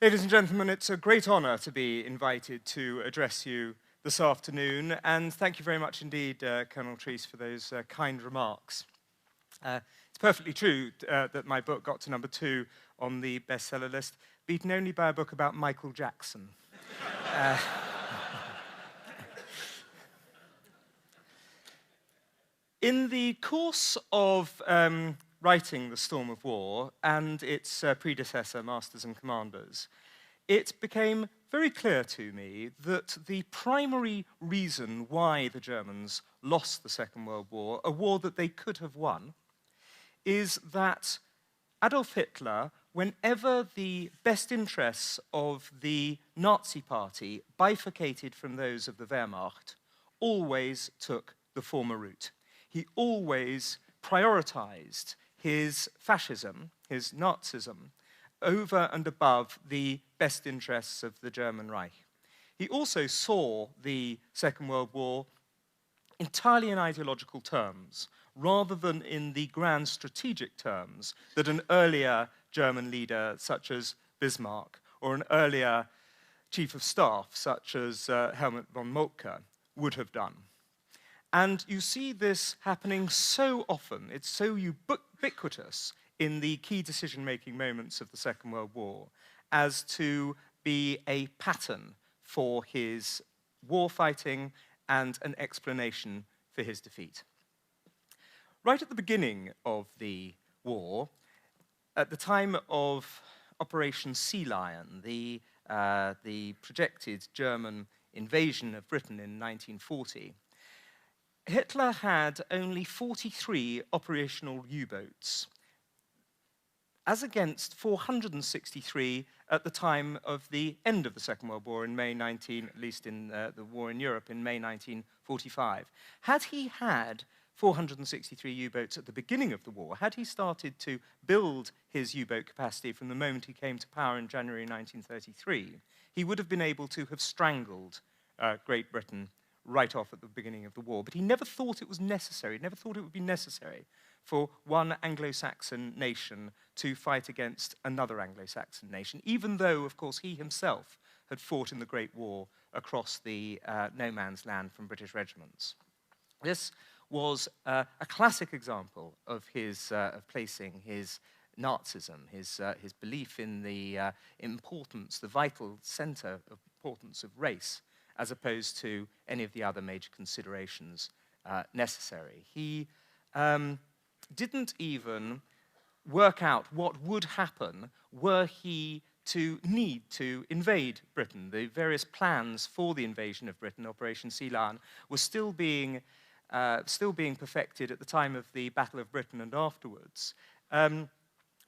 Ladies and gentlemen, it's a great honor to be invited to address you this afternoon, and thank you very much indeed, Colonel Treese, for those kind remarks. It's perfectly true that my book got to #2 on the bestseller list, beaten only by a book about Michael Jackson. In the course of writing The Storm of War and its predecessor, Masters and Commanders, it became very clear to me that the primary reason why the Germans lost the Second World War, a war that they could have won, is that Adolf Hitler, whenever the best interests of the Nazi Party bifurcated from those of the Wehrmacht, always took the former route. He always prioritized his fascism, his Nazism, over and above the best interests of the German Reich. He also saw the Second World War entirely in ideological terms, rather than in the grand strategic terms that an earlier German leader such as Bismarck or an earlier chief of staff such as Helmut von Moltke would have done. And you see this happening so often, it's so ubiquitous in the key decision-making moments of the Second World War as to be a pattern for his war fighting and an explanation for his defeat. Right at the beginning of the war, at the time of Operation Sea Lion, the projected German invasion of Britain in 1940, Hitler had only 43 operational U-boats, as against 463 at the time of the end of the Second World War in May 19, at least in the war in Europe in May 1945. Had he had 463 U-boats at the beginning of the war, had he started to build his U-boat capacity from the moment he came to power in January 1933, he would have been able to have strangled Great Britain right off at the beginning of the war. But he never thought it was necessary, never thought it would be necessary for one Anglo-Saxon nation to fight against another Anglo-Saxon nation, even though, of course, he himself had fought in the Great War across the no man's land from British regiments. This was a classic example of his of placing his Nazism, his belief in the importance, the vital center of importance of race, as opposed to any of the other major considerations necessary. He didn't even work out what would happen were he to need to invade Britain. The various plans for the invasion of Britain, Operation Sea Lion, were still being perfected at the time of the Battle of Britain and afterwards,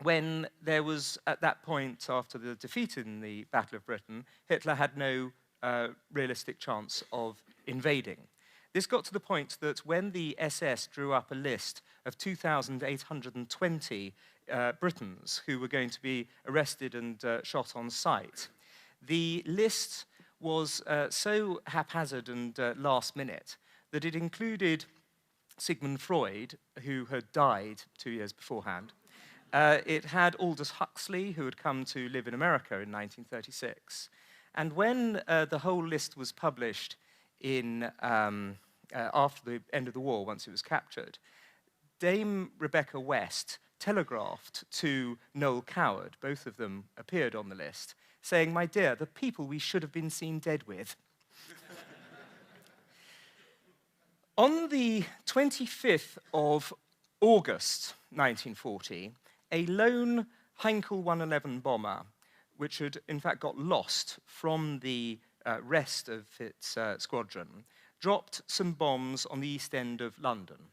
when there was, at that point, after the defeat in the Battle of Britain, Hitler had no realistic chance of invading. This got to the point that when the SS drew up a list of 2,820 Britons who were going to be arrested and shot on sight, the list was so haphazard and last minute that it included Sigmund Freud, who had died 2 years beforehand. It had Aldous Huxley, who had come to live in America in 1936. And when the whole list was published in, after the end of the war, once it was captured, Dame Rebecca West telegraphed to Noel Coward, both of them appeared on the list, saying, "My dear, the people we should have been seen dead with." On the 25th of August 1940, a lone Heinkel 111 bomber, which had in fact got lost from the rest of its squadron, dropped some bombs on the East End of London.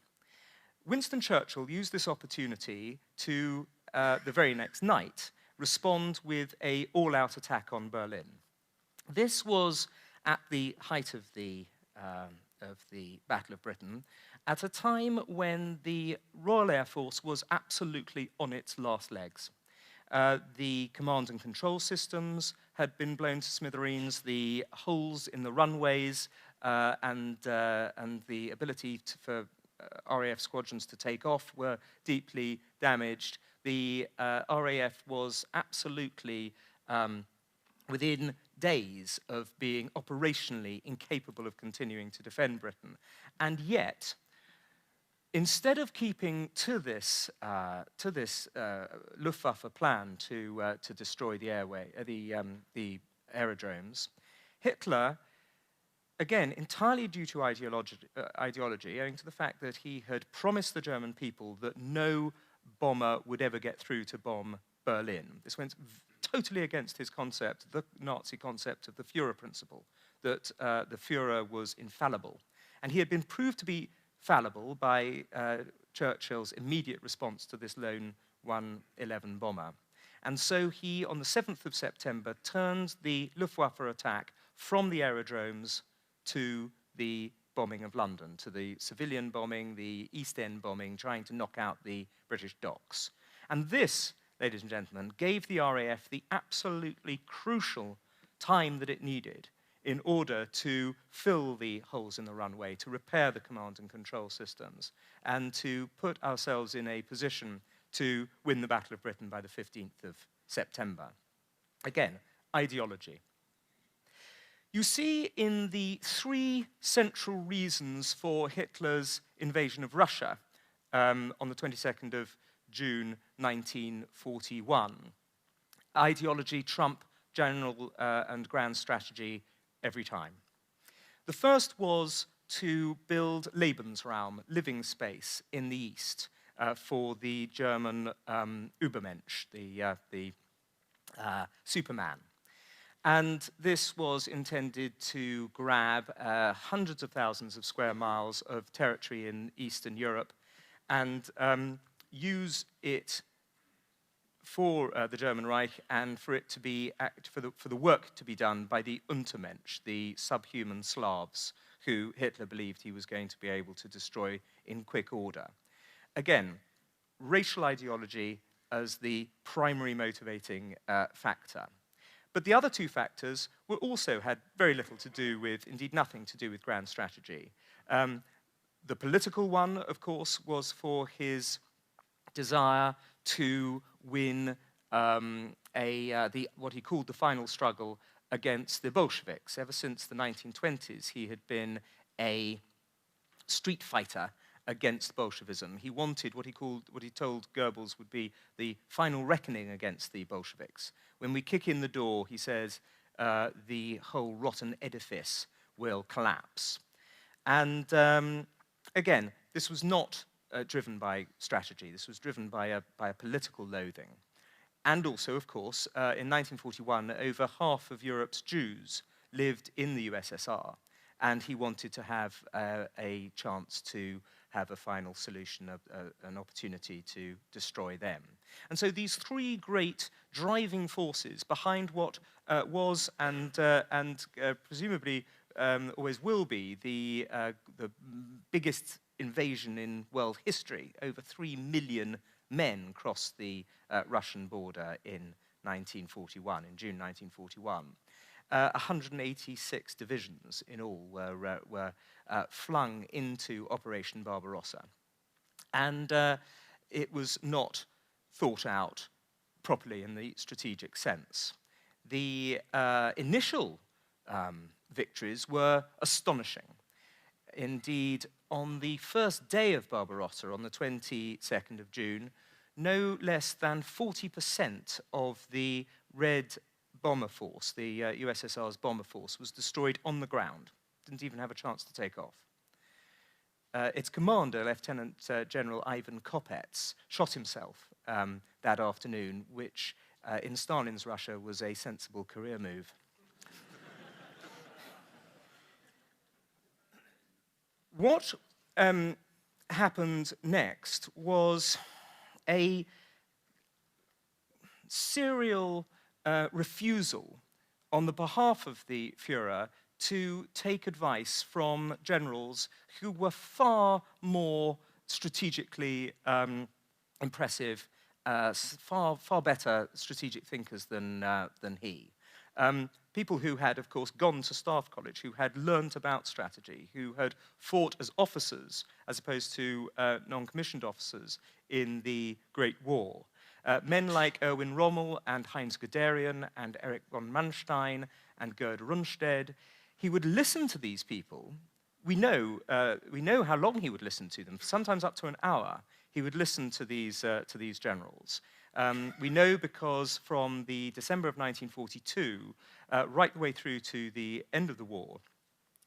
Winston Churchill used this opportunity to, the very next night, respond with an all-out attack on Berlin. This was at the height of the Battle of Britain, at a time when the Royal Air Force was absolutely on its last legs. The command and control systems had been blown to smithereens, the holes in the runways and the ability for RAF squadrons to take off were deeply damaged. The RAF was absolutely within days of being operationally incapable of continuing to defend Britain. And yet, instead of keeping to this Luftwaffe plan to destroy the aerodromes, Hitler, again, entirely due to ideology, owing to the fact that he had promised the German people that no bomber would ever get through to bomb Berlin. This went totally against his concept, the Nazi concept of the Führer principle, that the Führer was infallible. And he had been proved to be fallible by Churchill's immediate response to this lone 111 bomber. And so he, on the 7th of September, turned the Luftwaffe attack from the aerodromes to the bombing of London, to the civilian bombing, the East End bombing, trying to knock out the British docks. And this, ladies and gentlemen, gave the RAF the absolutely crucial time that it needed in order to fill the holes in the runway, to repair the command and control systems, and to put ourselves in a position to win the Battle of Britain by the 15th of September. Again, ideology. You see in the three central reasons for Hitler's invasion of Russia on the 22nd of June 1941. Ideology trump general and grand strategy every time. The first was to build Lebensraum, living space, in the East for the German Übermensch, the Superman. And this was intended to grab hundreds of thousands of square miles of territory in Eastern Europe and use it for the German Reich and for it to be for the work to be done by the Untermensch, the subhuman Slavs, who Hitler believed he was going to be able to destroy in quick order. Again, racial ideology as the primary motivating factor. But the other two factors also had very little to do with, indeed nothing to do with grand strategy. The political one, of course, was for his desire to win what he called the final struggle against the Bolsheviks. Ever since the 1920s, he had been a street fighter against Bolshevism. He wanted what he told Goebbels would be the final reckoning against the Bolsheviks. When we kick in the door, he says, the whole rotten edifice will collapse. And again, this was not driven by strategy. This was driven by a political loathing. And also, of course, in 1941, over half of Europe's Jews lived in the USSR, and he wanted to have a chance to have a final solution, an opportunity to destroy them. And so these three great driving forces behind what was and presumably always will be the biggest invasion in world history. Over 3 million men crossed the Russian border in 1941, in June 1941. 186 divisions in all were flung into Operation Barbarossa. And it was not thought out properly in the strategic sense. The initial victories were astonishing. Indeed, on the first day of Barbarossa, on the 22nd of June, no less than 40% of the Red bomber force, the USSR's bomber force, was destroyed on the ground. Didn't even have a chance to take off. Its commander, Lieutenant General Ivan Kopets, shot himself that afternoon, which in Stalin's Russia was a sensible career move. What happened next was a serial refusal on the behalf of the Führer to take advice from generals who were far more strategically impressive, far better strategic thinkers than he. People who had, of course, gone to staff college, who had learnt about strategy, who had fought as officers as opposed to non-commissioned officers in the Great War. Men like Erwin Rommel and Heinz Guderian and Erich von Manstein and Gerd Rundstedt. He would listen to these people. We know how long he would listen to them, sometimes up to an hour. He would listen to these generals. We know because from the December of 1942, right the way through to the end of the war,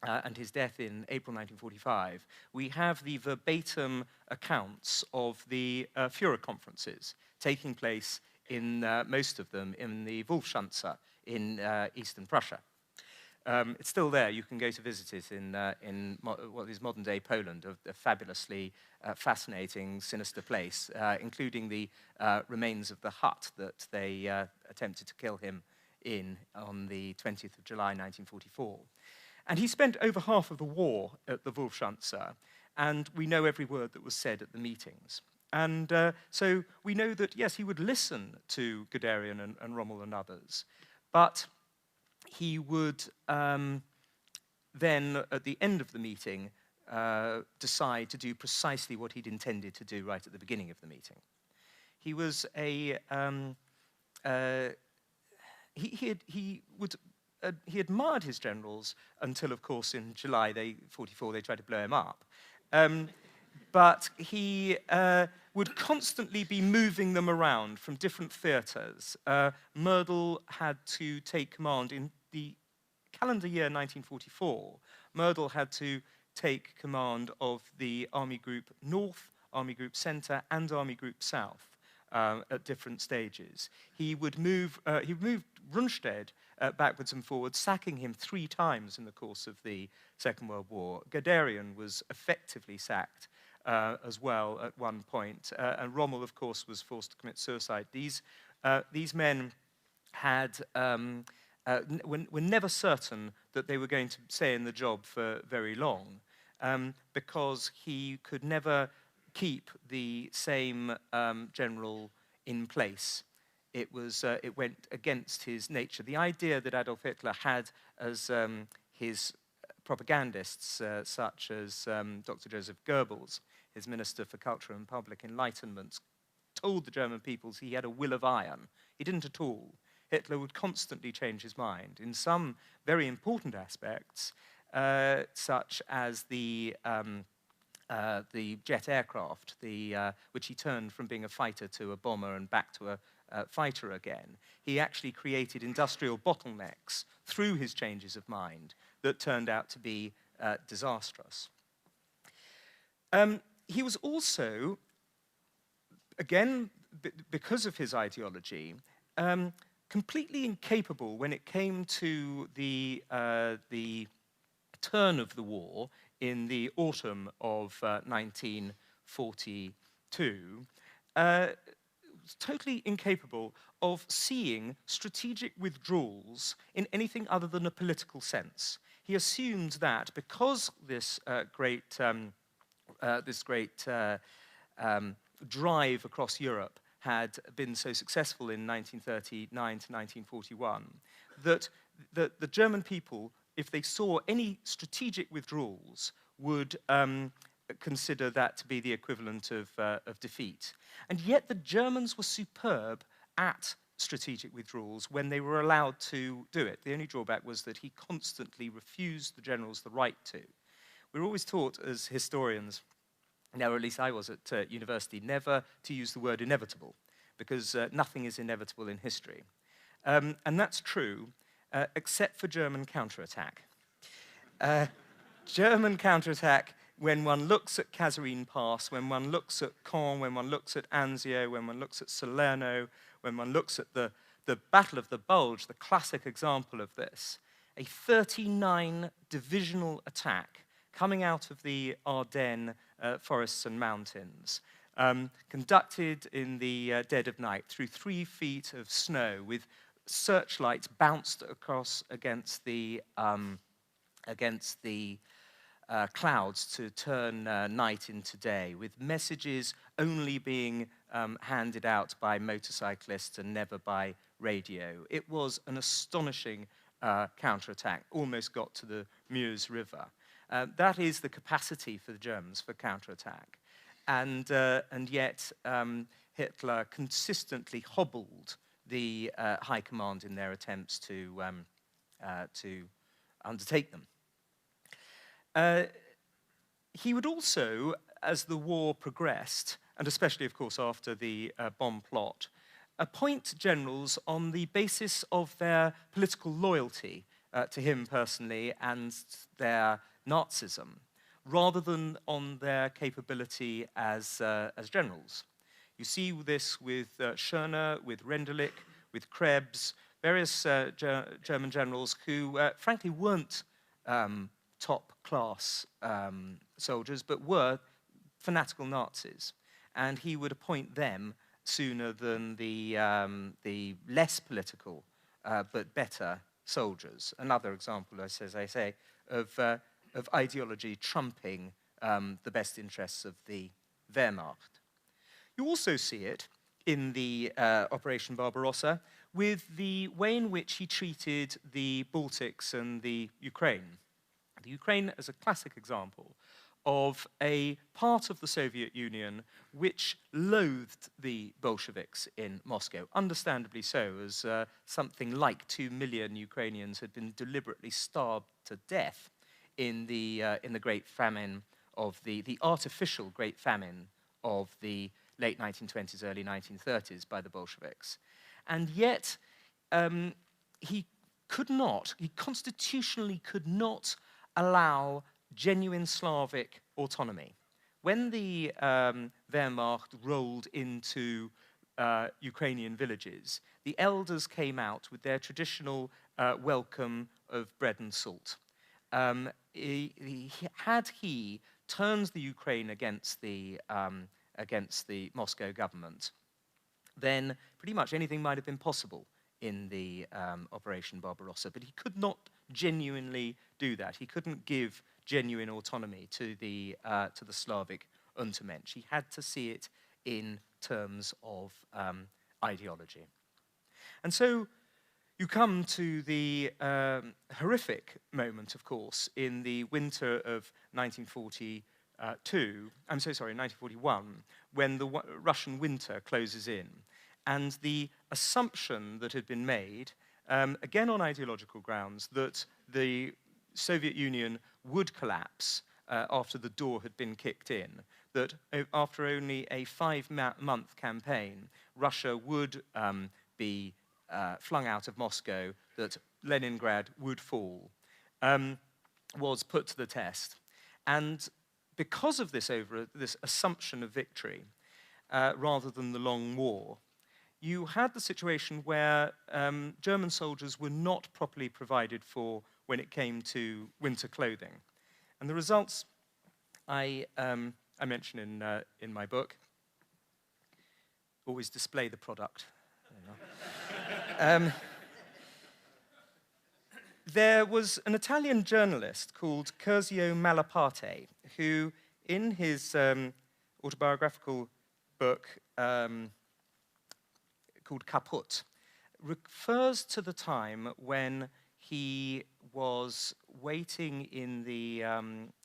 and his death in April 1945, we have the verbatim accounts of the Führer conferences taking place in most of them in the Wolfschanze in eastern Prussia. It's still there. You can go to visit it in what is modern-day Poland, a fabulously fascinating, sinister place, including the remains of the hut that they attempted to kill him in on the 20th of July, 1944. And he spent over half of the war at the Wolfschanze, and we know every word that was said at the meetings. And so we know that, yes, he would listen to Guderian and Rommel and others, but he would then, at the end of the meeting, decide to do precisely what he'd intended to do right at the beginning of the meeting. He was he admired his generals until, of course, in July 1944, they tried to blow him up. But he would constantly be moving them around from different theaters. Mödl had to take command in the calendar year 1944. Mödl had to take command of the Army Group North, Army Group Center, and Army Group South at different stages. He moved Rundstedt backwards and forwards, sacking him 3 times in the course of the Second World War. Guderian was effectively sacked as well at one point, and Rommel, of course, was forced to commit suicide. These men had were never certain that they were going to stay in the job for very long, because he could never keep the same general in place. It went against his nature. The idea that Adolf Hitler had as his propagandists, such as Dr. Joseph Goebbels, his Minister for Culture and Public Enlightenment, told the German peoples he had a will of iron. He didn't at all. Hitler would constantly change his mind. In some very important aspects, such as the jet aircraft, which he turned from being a fighter to a bomber and back to a fighter again. He actually created industrial bottlenecks through his changes of mind that turned out to be disastrous. He was also, again, because of his ideology, completely incapable when it came to the turn of the war in the autumn of 1942, totally incapable of seeing strategic withdrawals in anything other than a political sense. He assumed that because this great drive across Europe had been so successful in 1939 to 1941, that the German people, if they saw any strategic withdrawals, would consider that to be the equivalent of defeat. And yet the Germans were superb at strategic withdrawals when they were allowed to do it. The only drawback was that he constantly refused the generals the right to. We were always taught as historians, now or at least I was at university, never to use the word inevitable, because nothing is inevitable in history. And that's true, except for German counterattack. German counterattack, when one looks at Kasserine Pass, when one looks at Caen, when one looks at Anzio, when one looks at Salerno, when one looks at the Battle of the Bulge, the classic example of this, a 39 divisional attack coming out of the Ardennes forests and mountains, conducted in the dead of night through 3 feet of snow with searchlights bounced across against the clouds to turn night into day, with messages only being handed out by motorcyclists and never by radio. It was an astonishing counterattack, almost got to the Meuse River. That is the capacity for the Germans for counterattack. And yet Hitler consistently hobbled the high command in their attempts to undertake them. He would also, as the war progressed, and especially, of course, after the bomb plot, appoint generals on the basis of their political loyalty to him personally and their Nazism, rather than on their capability as generals. You see this with Schörner, with Rendulic, with Krebs, various German generals who, frankly, weren't top-class soldiers, but were fanatical Nazis. And he would appoint them sooner than the less political but better soldiers. Another example, as I say, of ideology trumping the best interests of the Wehrmacht. You also see it in the Operation Barbarossa with the way in which he treated the Baltics and the Ukraine. The Ukraine is a classic example of a part of the Soviet Union which loathed the Bolsheviks in Moscow, understandably so, as something like 2 million Ukrainians had been deliberately starved to death in the Great Famine of the artificial Great Famine of the late 1920s, early 1930s by the Bolsheviks. And yet, he constitutionally could not allow genuine Slavic autonomy. When the Wehrmacht rolled into Ukrainian villages, the elders came out with their traditional welcome of bread and salt. Had he turned the Ukraine against the Moscow government, then pretty much anything might have been possible in the Operation Barbarossa. But he could not genuinely do that. He couldn't give genuine autonomy to the Slavic Untermensch. He had to see it in terms of ideology. And so you come to the horrific moment, of course, in the winter of 1941, when the Russian winter closes in. And the assumption that had been made, again on ideological grounds, that the Soviet Union would collapse after the door had been kicked in, that after only a 5-month campaign, Russia would be flung out of Moscow, that Leningrad would fall, was put to the test. And because of this assumption of victory, rather than the long war, you had the situation where German soldiers were not properly provided for when it came to winter clothing. And the results I mention in my book. Always display the product. There was an Italian journalist called Curzio Malaparte, who, in his autobiographical book called Caput, refers to the time when he was waiting in the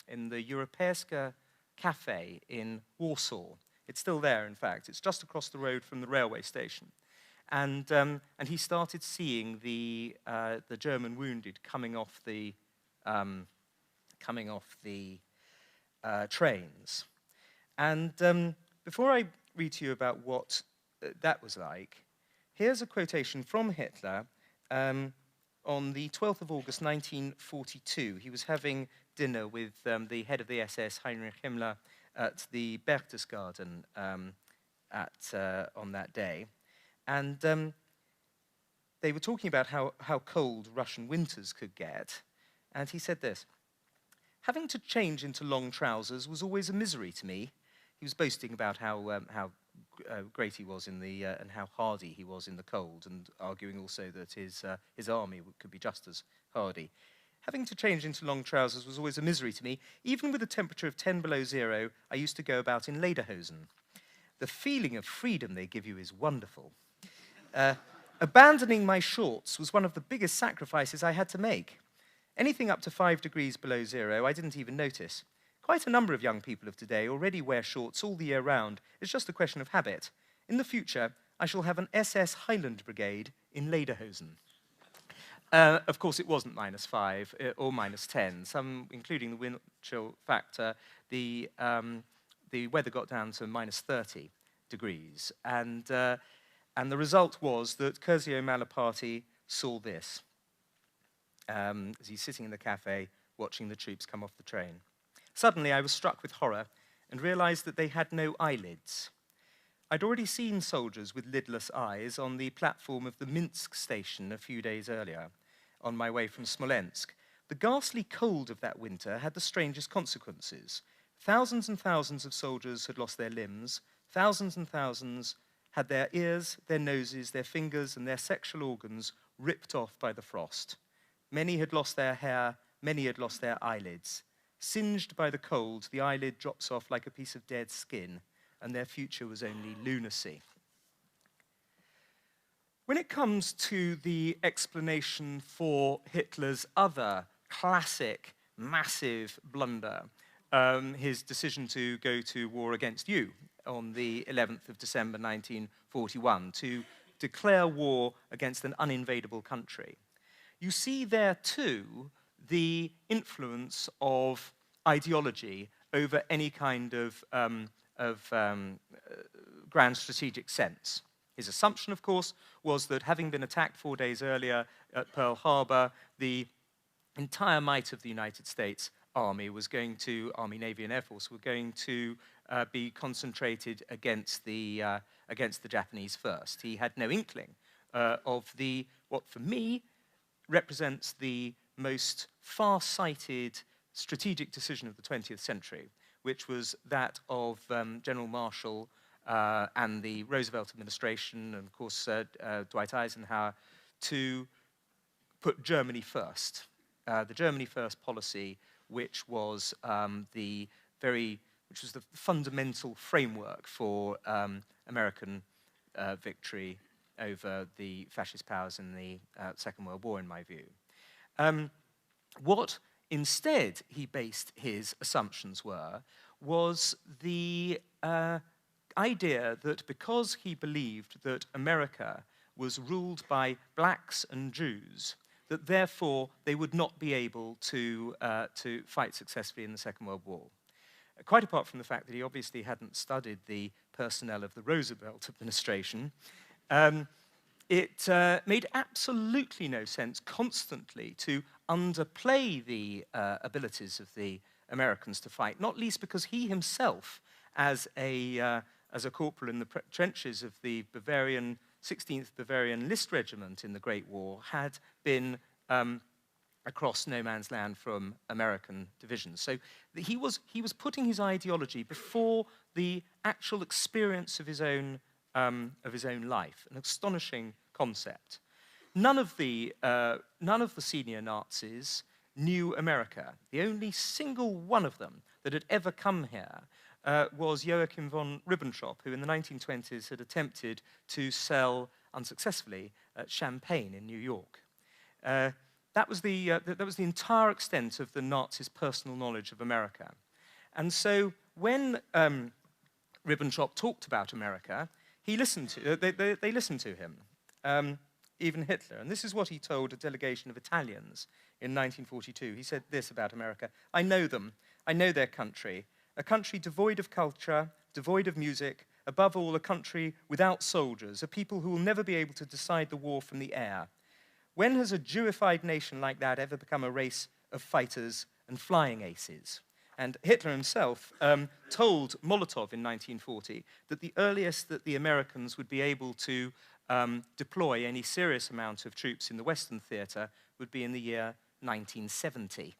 Europejska cafe in Warsaw. It's still there, in fact. It's just across the road from the railway station. And he started seeing the German wounded coming off the trains. And before I read to you about what that was like, here's a quotation from Hitler on the 12th of August 1942. He was having dinner with the head of the SS, Heinrich Himmler, at the Berchtesgaden on that day. And they were talking about how cold Russian winters could get. And he said this: "Having to change into long trousers was always a misery to me." He was boasting about how great he was in the and how hardy he was in the cold, and arguing also that his army could be just as hardy. "Having to change into long trousers was always a misery to me. Even with a temperature of 10 below zero, I used to go about in lederhosen. The feeling of freedom they give you is wonderful. Abandoning my shorts was one of the biggest sacrifices I had to make. Anything up to 5 degrees below zero, I didn't even notice. Quite a number of young people of today already wear shorts all the year round. It's just a question of habit. In the future, I shall have an SS Highland Brigade in Lederhosen. Of course, it wasn't -5 or -10. Some, including the wind chill factor, the weather got down to -30 degrees. And the result was that Curzio Malaparte saw this as he's sitting in the cafe watching the troops come off the train. Suddenly, I was struck with horror and realized that they had no eyelids. I'd already seen soldiers with lidless eyes on the platform of the Minsk station a few days earlier, on my way from Smolensk. The ghastly cold of that winter had the strangest consequences. Thousands and thousands of soldiers had lost their limbs. Thousands and thousands had their ears, their noses, their fingers, and their sexual organs ripped off by the frost. Many had lost their hair, many had lost their eyelids. Singed by the cold, the eyelid drops off like a piece of dead skin, and their future was only lunacy. When it comes to the explanation for Hitler's other classic, massive blunder, his decision to go to war against you on the 11th of December 1941, to declare war against an uninvadable country, you see there too the influence of ideology over any kind of grand strategic sense. His assumption, of course, was that having been attacked 4 days earlier at Pearl Harbor, the entire might of the United States Army was going to, Army, Navy, and Air Force, were going to be concentrated against the Japanese first. He had no inkling of what for me represents the most far-sighted strategic decision of the 20th century, which was that of General Marshall and the Roosevelt administration, and of course Dwight Eisenhower, to put Germany first. The Germany first policy, which was the fundamental framework for American victory over the fascist powers in the Second World War, in my view. What instead he based his assumptions was the idea that because he believed that America was ruled by blacks and Jews, that therefore they would not be able to fight successfully in the Second World War. Quite apart from the fact that he obviously hadn't studied the personnel of the Roosevelt administration, it made absolutely no sense constantly to underplay the abilities of the Americans to fight, not least because he himself, as a corporal in the trenches of the 16th Bavarian List Regiment in the Great War, had been across no man's land from American divisions. So he was putting his ideology before the actual experience of his own life, an astonishing concept. None of the senior Nazis knew America. The only single one of them that had ever come here was Joachim von Ribbentrop, who in the 1920s had attempted to sell unsuccessfully champagne in New York. That was the entire extent of the Nazis' personal knowledge of America. And so when Ribbentrop talked about America, they listened to him, even Hitler. And this is what he told a delegation of Italians in 1942. He said this about America: "I know them. I know their country. A country devoid of culture, devoid of music, above all, a country without soldiers, a people who will never be able to decide the war from the air. When has a Jewified nation like that ever become a race of fighters and flying aces?" And Hitler himself told Molotov in 1940 that the earliest that the Americans would be able to deploy any serious amount of troops in the Western theater would be in the year 1970.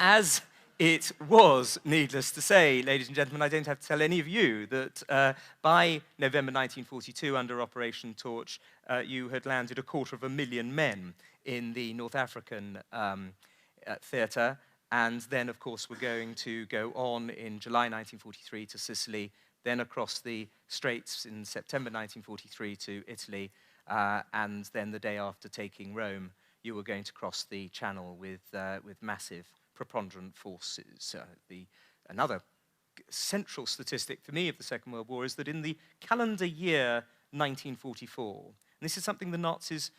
As it was, needless to say, ladies and gentlemen, I don't have to tell any of you that by November 1942, under Operation Torch, you had landed 250,000 men in the North African theater, and then, of course, we're going to go on in July 1943 to Sicily, then across the Straits in September 1943 to Italy, and then the day after taking Rome, you were going to cross the Channel with massive preponderant forces. Another central statistic for me of the Second World War is that in the calendar year 1944, and this is something the Nazis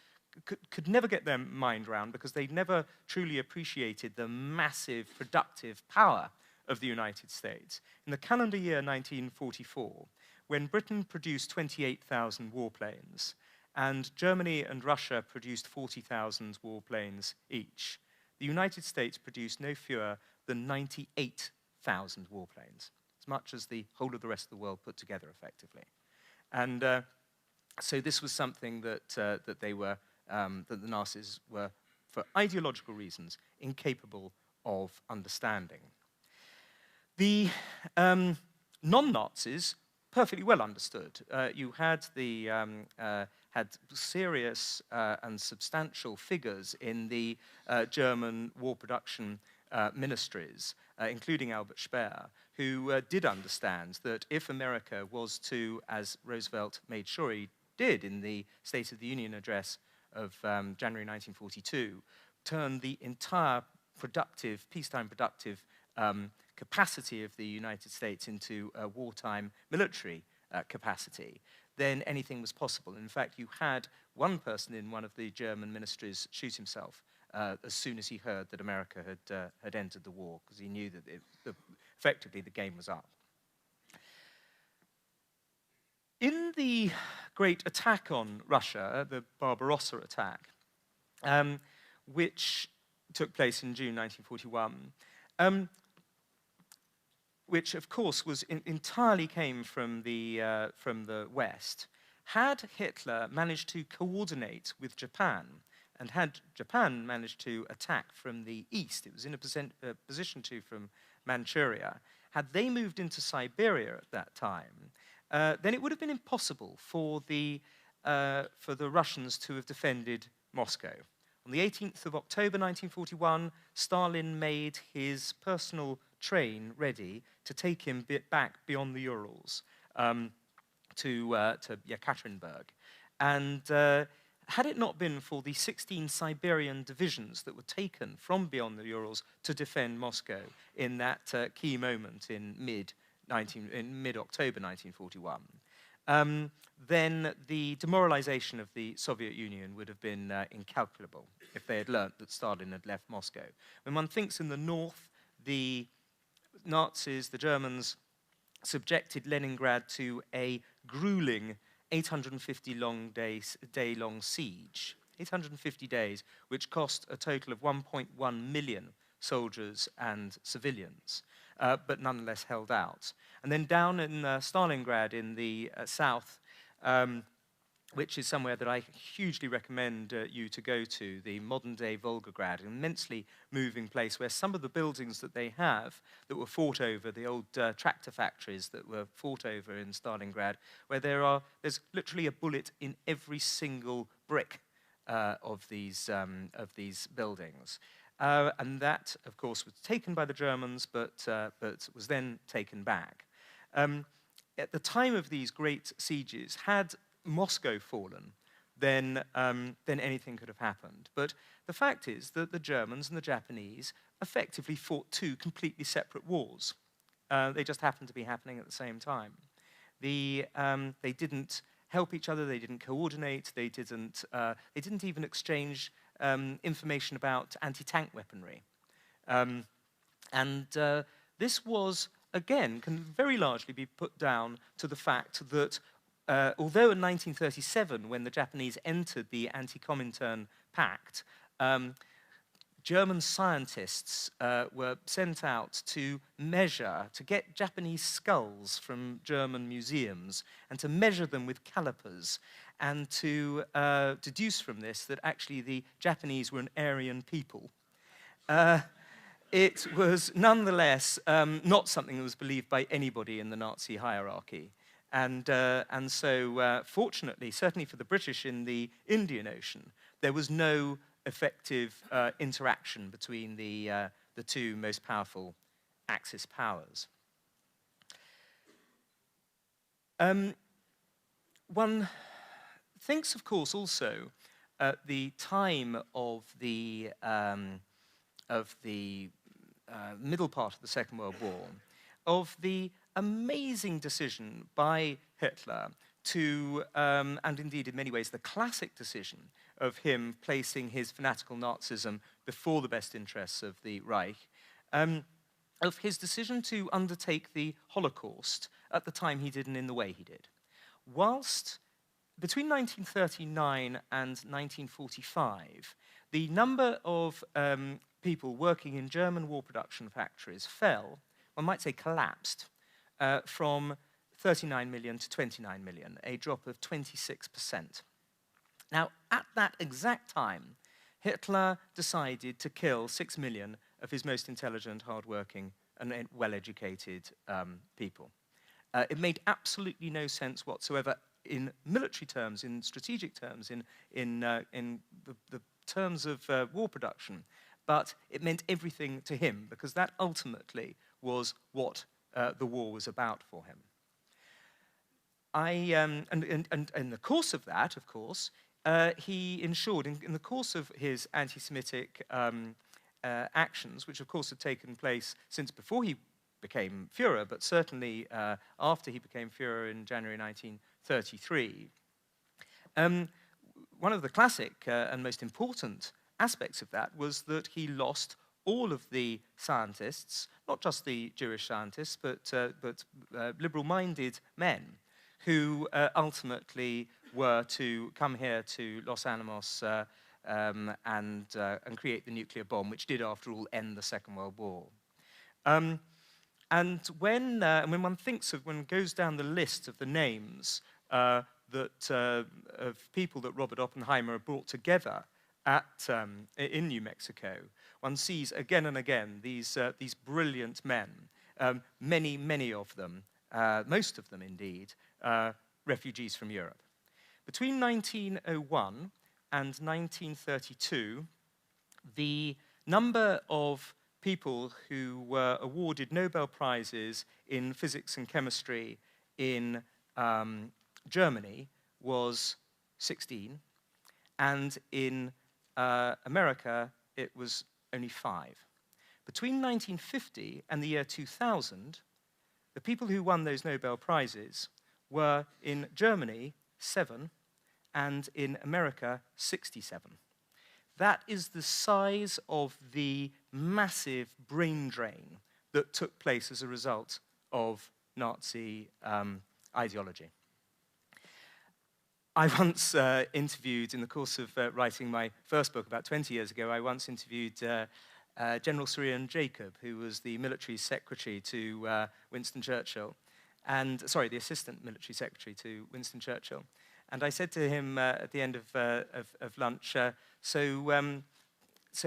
could never get their mind around because they never truly appreciated the massive productive power of the United States. In the calendar year 1944, when Britain produced 28,000 warplanes and Germany and Russia produced 40,000 warplanes each, the United States produced no fewer than 98,000 warplanes, as much as the whole of the rest of the world put together effectively. And so this was something that, that the Nazis were, for ideological reasons, incapable of understanding. The non-Nazis perfectly well understood. You had had serious and substantial figures in the German war production ministries, including Albert Speer, who did understand that if America was to, as Roosevelt made sure he did in the State of the Union address of January 1942, turn the entire peacetime productive capacity of the United States into a wartime military capacity, then anything was possible. In fact, you had one person in one of the German ministries shoot himself as soon as he heard that America had entered the war, because he knew that effectively the game was up. In the great attack on Russia, the Barbarossa attack, which took place in June 1941, which of course was entirely came from the West, had Hitler managed to coordinate with Japan, and had Japan managed to attack from the east, it was in a position to from Manchuria, had they moved into Siberia at that time, then it would have been impossible for the Russians to have defended Moscow. On the 18th of October 1941, Stalin made his personal train ready to take him back beyond the Urals to Yekaterinburg. And had it not been for the 16 Siberian divisions that were taken from beyond the Urals to defend Moscow in that key moment in mid-October 1941, then the demoralization of the Soviet Union would have been incalculable if they had learnt that Stalin had left Moscow. When one thinks in the north, the Nazis, the Germans, subjected Leningrad to a grueling 850-day-long siege, 850 days, which cost a total of 1.1 million soldiers and civilians, but nonetheless held out. And then down in Stalingrad in the south, which is somewhere that I hugely recommend you to go to, the modern-day Volgograd, an immensely moving place where some of the buildings that they have that were fought over, the old tractor factories that were fought over in Stalingrad, where there's literally a bullet in every single brick of these buildings. And that, of course, was taken by the Germans, but was then taken back. At the time of these great sieges, had Moscow fallen, then anything could have happened. But the fact is that the Germans and the Japanese effectively fought two completely separate wars. They just happened to be happening at the same time. They didn't help each other. They didn't coordinate. They didn't even exchange information about anti-tank weaponry. This was, again, can very largely be put down to the fact that although in 1937, when the Japanese entered the Anti-Comintern Pact, German scientists were sent out to get Japanese skulls from German museums and to measure them with calipers and to deduce from this that actually the Japanese were an Aryan people. It was nonetheless not something that was believed by anybody in the Nazi hierarchy. And so, fortunately, certainly for the British in the Indian Ocean, there was no effective interaction between the two most powerful Axis powers. One thinks, of course, also at the time of the middle part of the Second World War, of the amazing decision by Hitler to, and indeed in many ways the classic decision of him placing his fanatical Nazism before the best interests of the Reich, of his decision to undertake the Holocaust at the time he did and in the way he did. Whilst between 1939 and 1945, the number of people working in German war production factories fell, one might say collapsed, from 39 million to 29 million, a drop of 26%. Now, at that exact time, Hitler decided to kill 6 million of his most intelligent, hardworking, and well-educated people. It made absolutely no sense whatsoever in military terms, in strategic terms, in the terms of war production, but it meant everything to him because that ultimately was what the war was about for him. And in the course of that, of course, he ensured, in the course of his anti-Semitic actions, which of course had taken place since before he became Führer, but certainly after he became Führer in January 1933, one of the classic and most important aspects of that was that he lost all of the scientists, not just the Jewish scientists, but liberal-minded men who ultimately were to come here to Los Alamos and create the nuclear bomb, which did, after all, end the Second World War. And when one thinks of, when one goes down the list of the names of people that Robert Oppenheimer brought together in New Mexico, one sees again and again these brilliant men, many of them, most of them indeed, refugees from Europe. Between 1901 and 1932, the number of people who were awarded Nobel Prizes in physics and chemistry in Germany was 16, and in America it was only 5. Between 1950 and the year 2000, the people who won those Nobel Prizes were in Germany 7 and in America 67. That is the size of the massive brain drain that took place as a result of Nazi ideology. I once interviewed, in the course of writing my first book about 20 years ago, I once interviewed General Sir Ian Jacob, who was the military secretary to Winston Churchill, the assistant military secretary to Winston Churchill. And I said to him at the end of lunch, so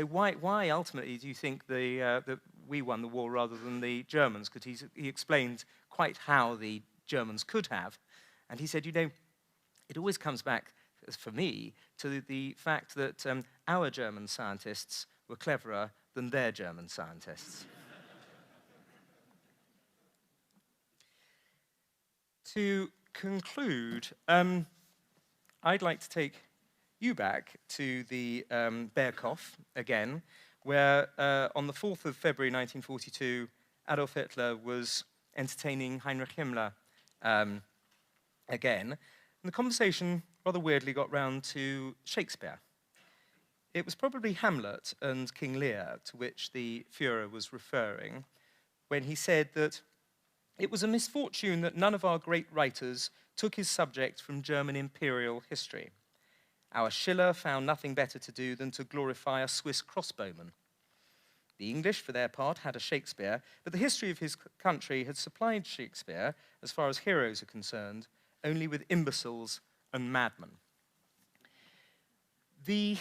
why ultimately do you think that we won the war rather than the Germans? Because he explained quite how the Germans could have. And he said, it always comes back, for me, to the fact that our German scientists were cleverer than their German scientists. To conclude, I'd like to take you back to the Berghof again, where on the 4th of February 1942, Adolf Hitler was entertaining Heinrich Himmler again. And the conversation rather weirdly got round to Shakespeare. It was probably Hamlet and King Lear to which the Führer was referring when he said that it was a misfortune that none of our great writers took his subject from German imperial history. Our Schiller found nothing better to do than to glorify a Swiss crossbowman. The English, for their part, had a Shakespeare, but the history of his country had supplied Shakespeare, as far as heroes are concerned, only with imbeciles and madmen. The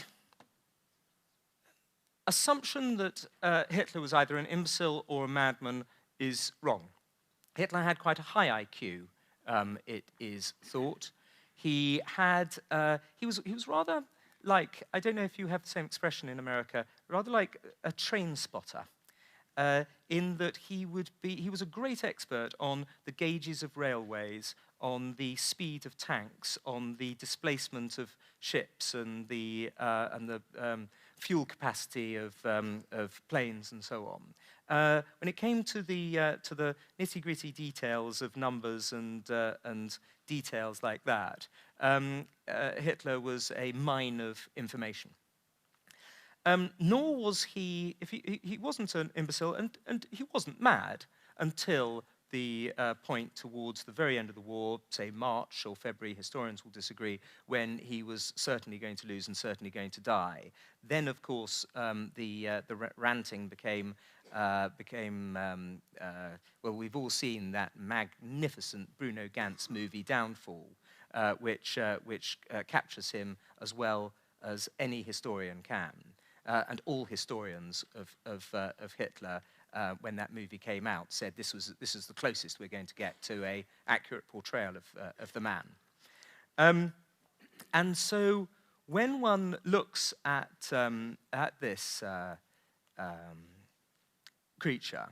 assumption that Hitler was either an imbecile or a madman is wrong. Hitler had quite a high IQ, it is thought. He was rather like, I don't know if you have the same expression in America, rather like a train spotter, in that he was a great expert on the gauges of railways, on the speed of tanks, on the displacement of ships, and the fuel capacity of planes, and so on. When it came to the nitty-gritty details of numbers and details like that, Hitler was a mine of information. Nor was he, he wasn't an imbecile, and he wasn't mad until the point towards the very end of the war, say March or February, historians will disagree, when he was certainly going to lose and certainly going to die. Then, of course, the ranting became, well, we've all seen that magnificent Bruno Ganz movie, Downfall, which captures him as well as any historian can. And all historians of Hitler, when that movie came out, said this is the closest we're going to get to an accurate portrayal of the man. And so when one looks at this creature,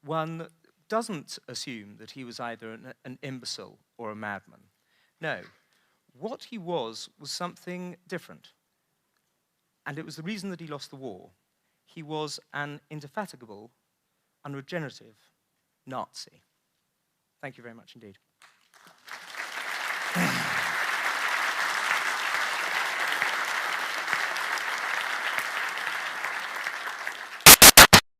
one doesn't assume that he was either an imbecile or a madman. No, what he was something different. And it was the reason that he lost the war. He was an indefatigable, unregenerative Nazi. Thank you very much indeed.